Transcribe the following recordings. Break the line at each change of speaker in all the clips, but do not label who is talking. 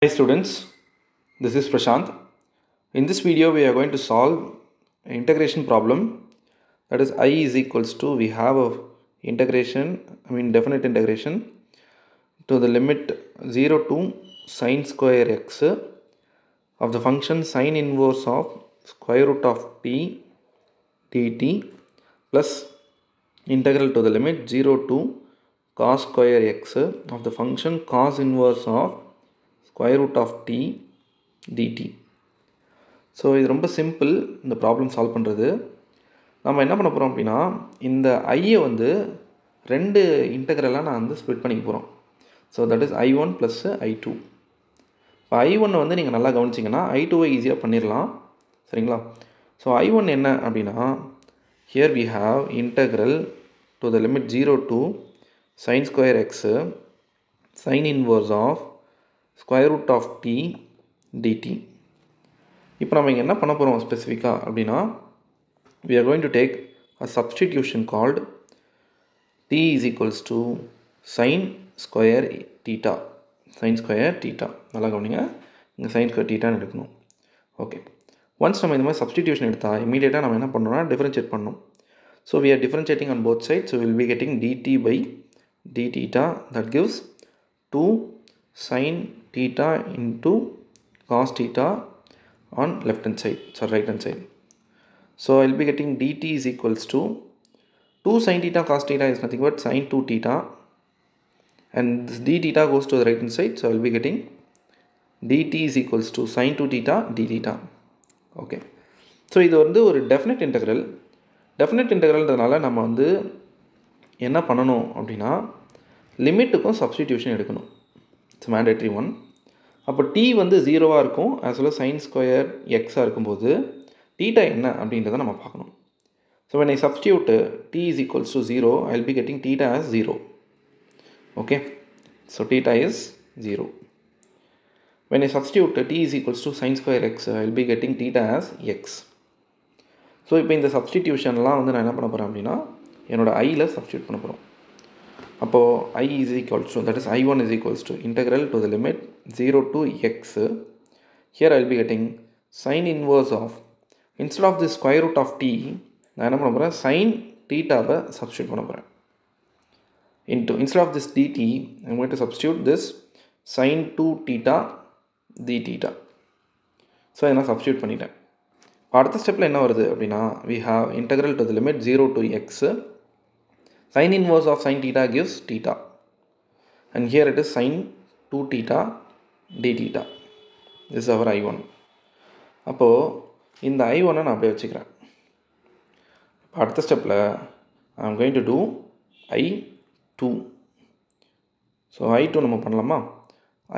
Hi students, this is Prashant. In this video we are going to solve an integration problem, that is I is equals to, we have a definite integration to the limit 0 to sine square x of the function sine inverse of square root of t dt plus integral to the limit 0 to cos square x of the function cos inverse of square root of t dt. So இது ரொம்ப simple. இந்த problem solve பண்ணுறது நம்ம என்ன பண்ண போகிறோம் அப்படின்னா, இந்த ஐயை வந்து ரெண்டு இன்டெக்ரலாக நான் வந்து ஸ்ப்ளிட் பண்ணிக்க போகிறோம். So that is I1 plus I2. இப்போ I1 வந்து நீங்கள் நல்லா கவனிச்சிங்கன்னா I2வை ஈஸியாக பண்ணிடலாம், சரிங்களா? ஸோ I1 என்ன அப்படின்னா, here we have integral to the limit 0 to sin square x sin inverse of square root of t dt. இப்போ நம்ம இங்கே என்ன பண்ண போகிறோம் ஸ்பெசிஃபிக்காக அப்படின்னா, we are going to take a substitution called t is equals to sin square theta. sin square theta நல்லா கவனிங்க, இங்கே sin square theta எடுக்கணும். ஓகே, ஒன்ஸ் நம்ம இந்த மாதிரி சப்ஸ்டிடியூஷன் எடுத்தால் இமீடியட்டாக நம்ம என்ன பண்ணணும்னா டிஃபரன்ஷியேட் பண்ணணும். So we are differentiating on both sides, so we will be getting dt by d theta, that gives 2 sin theta into cos theta on left hand side, so right hand side. So I will be getting dt is equals to 2 sin theta cos theta is nothing but sin 2 theta, and this d theta goes to the right hand side, so I will be getting dt is equals to sin 2 theta d theta. Okay, so இது வந்து ஒரு definite integral. Definite இன்டெக்ரல்ன்றதுனால நம்ம வந்து என்ன பண்ணணும் அப்படின்னா, லிமிட்டுக்கும் substitution எடுக்கணும். It's mandatory one. அப்போ t வந்து 0வாக இருக்கும், ஆஸ் வெல் சைன் ஸ்கொயர் எக்ஸாக இருக்கும்போது தீட்டா என்ன அப்படின்றத நம்ம பார்க்கணும். So when I substitute t is equals to 0, I will be getting theta as 0. Okay, so theta is 0. When I substitute t is equals to sin square x, I will be getting theta as x. So இப்போ இந்த சப்ஸ்டிடியூஷன்லாம் வந்து நான் என்ன பண்ண போகிறேன் அப்படின்னா, என்னோடய ஐயில் substitute பண்ண போகிறோம். அப்போது I is equals to, that is I1 is equals to integral to the limit 0 to x. Here I will be getting sin inverse of, instead of the square root of t, நான் என்ன பண்ண போகிறேன், sin thetaவை substitute பண்ண போகிறேன். Into, instead of this dt, I am going to substitute this sin 2 theta d theta. So இதை நான் substitute பண்ணிட்டேன். அடுத்த ஸ்டெப்பில் என்ன வருது அப்படின்னா, we have integral to the limit 0 to x. Sin inverse of sin theta gives theta, and here it is sin 2 theta d theta. This is our I1. அப்போது இந்த I1 நான் அப்படியே வச்சுக்கிறேன். அடுத்த ஸ்டெப்பில் I am going to do I2. So I2 நம்ம பண்ணலாமா?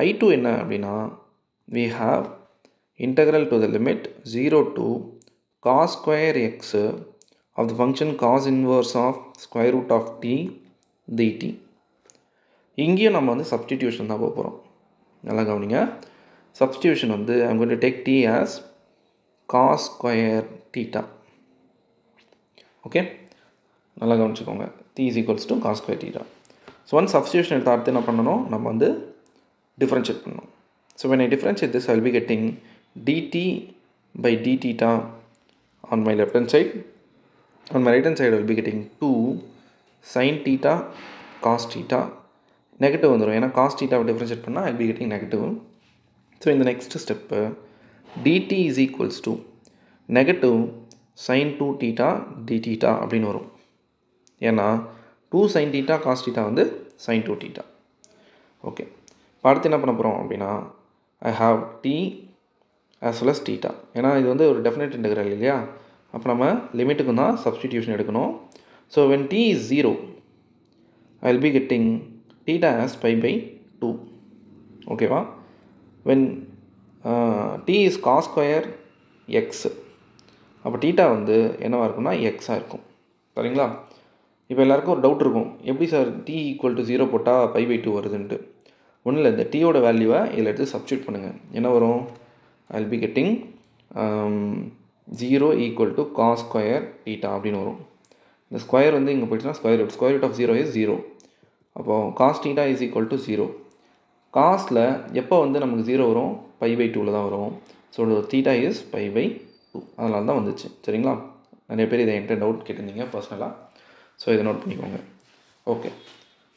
I2 என்ன அப்படின்னா, we have integral to the limit 0 to cos square x of the function cos inverse of square root of t dt. இங்கேயும் நம்ம வந்து சப்ஸ்டிடியூஷன் தான் போக போகிறோம். நல்லா கவனிங்க, சப்ஸ்டிடியூஷன் வந்து I am going to take t as cos square theta. Okay, நல்லா கவனிச்சுக்கோங்க, t is equals to cos square theta. So one substitution எடுத்து அடுத்து என்ன பண்ணணும், நம்ம வந்து டிஃப்ரென்ஷியேட் பண்ணணும். So when I differentiate this, I will be getting dt by d theta on my left hand side. On my right hand side I will be getting 2 sin theta cos theta. Negative வந்துடும், ஏன்னா cos theta differentiate பண்ணால் I will be getting negative. So இந்த next step dt is equals to negative sin 2 theta d theta அப்படின்னு வரும். ஏன்னா 2 sin theta cos theta வந்து sin 2 theta. Okay, அடுத்து என்ன பண்ண போகிறோம் அப்படின்னா, I have t as well as theta. ஏன்னா இது வந்து ஒரு டெஃபினட் இன்டெக்ரல் இல்லையா, அப்போ நம்ம லிமிட்டுக்கு தான் சப்ஸ்டிடியூஷன் எடுக்கணும். So when t is 0, I will be getting theta as pi by 2. ஓகேவா? when t is cos square x, அப்போ theta வந்து என்னவாக இருக்கும்னா எக்ஸாக இருக்கும், சரிங்களா? இப்போ எல்லாருக்கும் ஒரு டவுட் இருக்கும், எப்படி சார் t equal to 0 போட்டால் pi by 2 வருதுன்ட்டு. ஒன்றும் இல்லை, இந்த டீயோட வேல்யூவை இதில் எடுத்து சப்ஸ்டியூட் பண்ணுங்கள். என்ன வரும், I will be getting 0 equal to cos square theta அப்படின்னு வரும். இந்த ஸ்கொயர் வந்து இங்கே போயிடுச்சுன்னா ஸ்கொயர் ரூட் ஆஃப் 0 is 0. அப்போது cos theta is equal to 0. காஸில் எப்போ வந்து நமக்கு 0 வரும், π/2ல தான் வரும். ஸோ தீட்டா இஸ் π/2, அதனால தான் வந்துச்சு. சரிங்களா? நிறைய பேர் இதை என்கிட்ட டவுட் கேட்டிருந்தீங்க பர்சனலாக. ஸோ இதை நோட் பண்ணிக்கோங்க. ஓகே.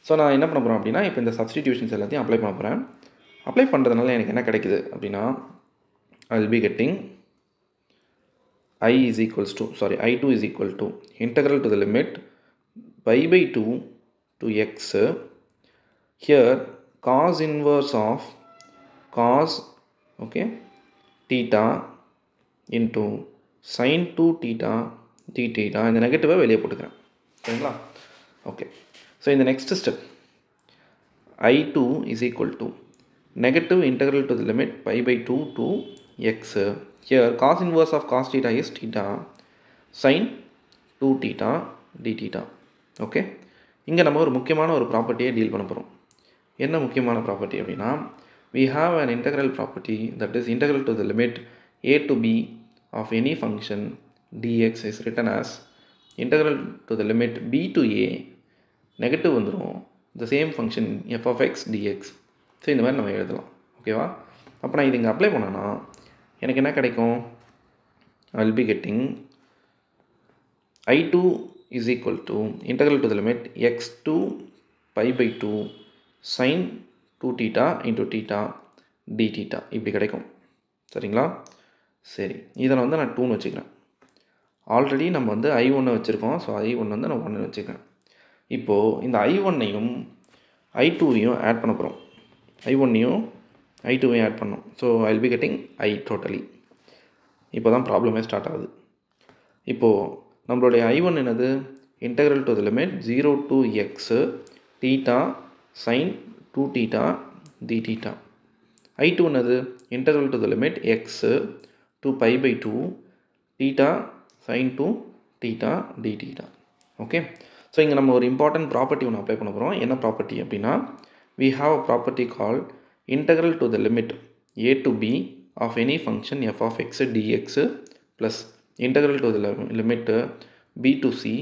ஸோ நான் என்ன பண்ண போகிறேன் அப்படின்னா, இப்போ இந்த சப்ஸ்டிடியூஷன்ஸ் எல்லாத்தையும் அப்ளை பண்ண போகிறேன். அப்ளை பண்ணுறதுனால எனக்கு என்ன கிடைக்குது அப்படின்னா, I will be getting I2 is equal to integral to the limit π/2 to x. Here cos inverse of cos theta into sin 2 theta d theta. இந்த நெகட்டிவை வெளியே போட்டுக்கிறேன். சரிங்களா? ஓகே. ஸோ இந்த next step I2 is equal to negative integral to the limit π/2 to x. Here cos inverse of cos theta is theta, sin 2 theta d theta. Okay. இங்கே நம்ம ஒரு முக்கியமான ஒரு ப்ராப்பர்ட்டியை டீல் பண்ண போகிறோம். என்ன முக்கியமான ப்ராப்பர்ட்டி அப்படின்னா, we have an integral property that is integral to the limit a to b of any function dx is written as integral to the limit b to a negative வந்துடும் the same function f of x dx. So இந்த மாதிரி நம்ம எழுதலாம். ஓகேவா? அப்போ நான் இது இங்கே அப்ளை பண்ணேன்னா எனக்கு என்ன கிடைக்கும்? I will be getting I2 is equal to integral to the limit x to π/2 sin 2 theta into theta d theta இப்படி கிடைக்கும். சரிங்களா? சரி, இதை நான் 2ன்னு வச்சுக்கிறேன். ஆல்ரெடி நம்ம I1 வச்சுருக்கோம். ஸோ I1 நான் 1ன்னு வச்சுக்கிறேன். இப்போது இந்த I1ஐயும் I2வையும் ஆட் பண்ண போகிறோம். I1ஐயும் I2வையும் ஆட் பண்ணோம். So I will be getting I totally. இப்போ தான் ப்ராப்ளமே ஸ்டார்ட் ஆகுது. இப்போது நம்மளுடைய I1 என்னது? integral to the limit 0 to x theta sin 2 theta d theta. I2 என்னது? integral to the limit x to π/2 theta sin 2 theta d theta. Okay. So இங்கே நம்ம ஒரு இம்பார்ட்டன்ட் ப்ராப்பர்ட்டி ஒன்று அப்ளை பண்ண போகிறோம். என்ன ப்ராப்பர்ட்டி அப்படின்னா, we have a property called integral to the limit a to b of any function f of x dx plus integral to the limit b to c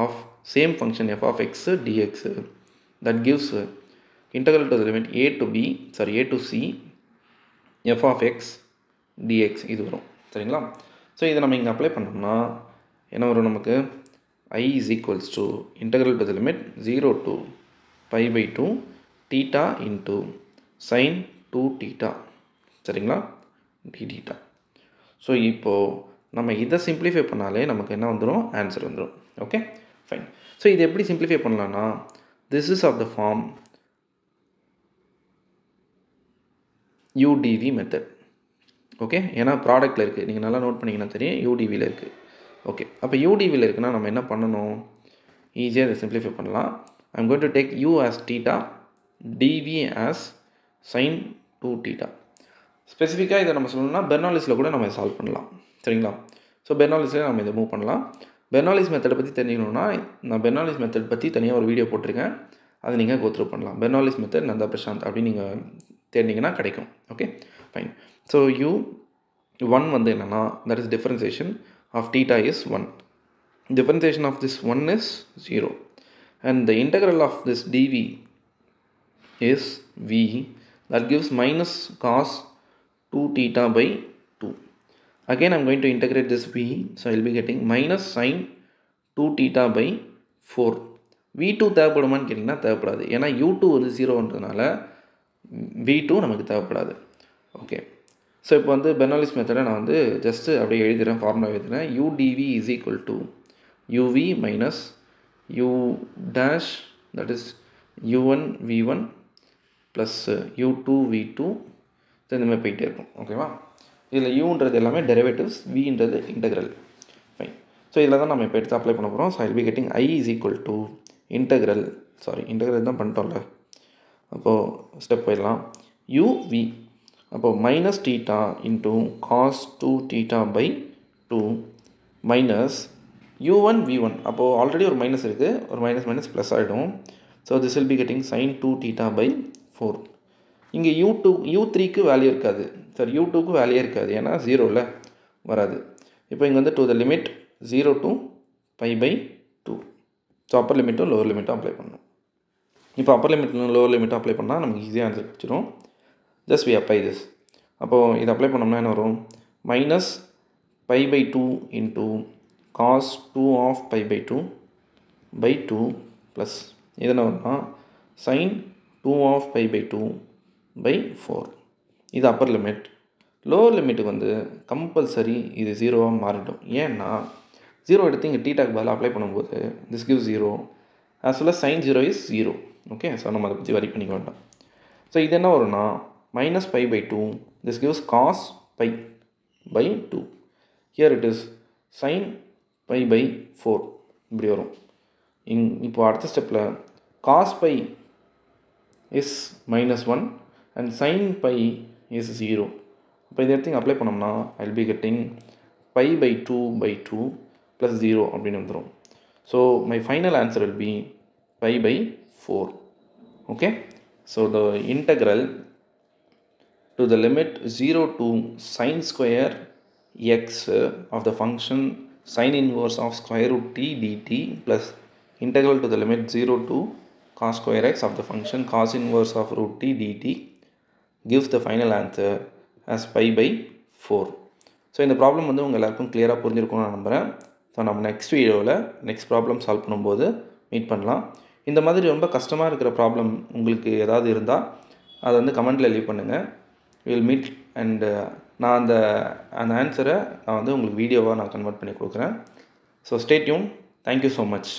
of same function f of x dx. That gives integral to the limit a to c f of x dx இது வரும். சரிங்களா? So இதை நம்ம இங்கே apply பண்ணோம்னா என்ன வரும் நமக்கு? I is equals to integral to the limit 0 to π/2 theta into sin 2 theta. சரிங்களா? d theta. ஸோ இப்போது நம்ம இதை சிம்பிளிஃபை பண்ணாலே நமக்கு என்ன வந்துடும்? ஆன்சர் வந்துடும். Okay, fine. ஸோ இதை எப்படி சிம்பிளிஃபை பண்ணலான்னா, this is of the form UDV method. Okay, ஏன்னா ப்ராடக்ட்டில் இருக்குது, நீங்கள் நல்லா நோட் பண்ணிங்கன்னா தெரியும், UDVயில் இருக்குது. ஓகே, அப்போ UDVயில் இருக்குன்னா நம்ம என்ன பண்ணணும்? ஈஸியாக இதை சிம்பிளிஃபை பண்ணலாம். I am going to take u as theta, dv as sin 2 theta. ஸ்பெசிஃபிக்காக இதை நம்ம சொல்லணும்னா பெர்னாலிஸில் கூட நம்ம சால்வ் பண்ணலாம். சரிங்களா? ஸோ பெர்னாலிஸில் நம்ம இதை மூவ் பண்ணலாம். பெர்னாலிஸ் மெத்தடை பற்றி தெரிஞ்சுக்கணுன்னா நான் பெர்னாலிஸ் மெத்தட் பற்றி தனியாக ஒரு வீடியோ போட்டிருக்கேன், அதை நீங்கள் கோத்ரூ பண்ணலாம். பெர்னாலிஸ் மெத்தட் நந்தா பிரசாந்த் அப்படின்னு நீங்கள் தேடிங்கன்னா கிடைக்கும். Okay, fine. ஸோ u1 என்னென்னா, that is differentiation of theta is 1. Differentiation of this 1 is 0. And the integral of this dv is v. That gives minus cos 2 theta by 2. Again I am going to integrate this v. So I will be getting minus sin 2 theta by 4. v2 தேவைப்படுமான்னு கேட்டிங்கன்னா தேவைப்படாது. ஏன்னா u2 0ன்றதுனால v2 நமக்கு தேவைப்படாது. Okay, so இப்போ பெர்னாலிஸ் மெத்தடை நான் just அப்படியே எழுதுகிறேன், ஃபார்முலா எழுதுகிறேன். udv is equal to uv minus u dash, that is u1 v1 plus u2 v2. So இந்த மாதிரி போயிட்டே இருக்கும். ஓகேவா? இதில் யூன்றது எல்லாமே டெரிவேட்டிவ்ஸ், வின்றது இன்டெக்ரல். ஃபைன். ஸோ இதில் தான் நம்ம இப்போ எடுத்து அப்ளை பண்ண போகிறோம். So I will be getting I is equal to integral தான் பண்ணிட்டோம்ல, அப்போது ஸ்டெப் போயிடலாம். uv அப்போது minus theta into cos 2 theta by 2 minus u1 v1. அப்போது ஆல்ரெடி ஒரு மைனஸ் இருக்குது, ஒரு மைனஸ் ப்ளஸ் ஆகிடும். So this will be getting sin 2 theta by 4. இங்கே u3க்கு வேல்யூ இருக்காது, u2க்கு வேல்யூ இருக்காது, ஏன்னா 0ல் வராது. இப்போ இங்கே to the limit 0 to π/2. So upper லிமிட்டும் லோவர் லிமிட்டும் அப்ளை பண்ணணும். இப்போ upper limit lower limit apply பண்ணால் நமக்கு ஈஸியாக ஆன்சர் கிடச்சிடும். Just we apply this. அப்போது இதை அப்ளை பண்ணோம்னா என்ன வரும்? Minus pi by 2 into cos 2 of pi by 2 by 2 plus இது என்ன வரும்னா sine 2 of pi by 2 by 4. இது அப்பர் லிமிட். லோவர் லிமிட்டுக்கு வந்து கம்பல்சரி இது 0வாக மாறிடும். ஏன்னா 0 எடுத்து இங்கே டீட்டாக்கு பதிலாக அப்ளை பண்ணும்போது this give 0 as well as sin 0 is 0. Okay, so நம்ம அதை பற்றி வரி பண்ணிக்க வேண்டாம். ஸோ இது என்ன வரும்னா minus pi by 2 this gives cos pi by 2. Here it is sine pi by 4 இப்படி வரும். இப்போ அடுத்த ஸ்டெப்பில் cos pi is -1 and sin pi is 0. இப்போ இதை எடுத்து அப்ளை பண்ணோம்னா I will be getting pi by 2 by 2 plus 0 அப்படின்னு வந்துடும். So my final answer will be pi by 4. Okay, so the integral to the limit 0 to sin square x of the function sin inverse of square root t dt plus integral to the limit 0 to cos square x of the function cos inverse of root t dt gives the final answer as pi by 4. So இந்த problem வந்து உங்கள் எல்லாருக்கும் கிளியராக புரிஞ்சிருக்கும்னு நான் நம்புகிறேன். So நம்ம next வீடியோவில் நெக்ஸ்ட் ப்ராப்ளம் சால்வ் பண்ணும்போது மீட் பண்ணலாம். இந்த மாதிரி ரொம்ப கஷ்டமாக இருக்கிற ப்ராப்ளம் உங்களுக்கு ஏதாவது இருந்தால் அதை வந்து கமெண்ட்டில் லீவ் பண்ணுங்கள். வில் மீட் அண்ட் நான் அந்த ஆன்சரை நான் வந்து உங்களுக்கு வீடியோவாக நான் கன்வெர்ட் பண்ணி கொடுக்குறேன். So stay tune. Thank you so much.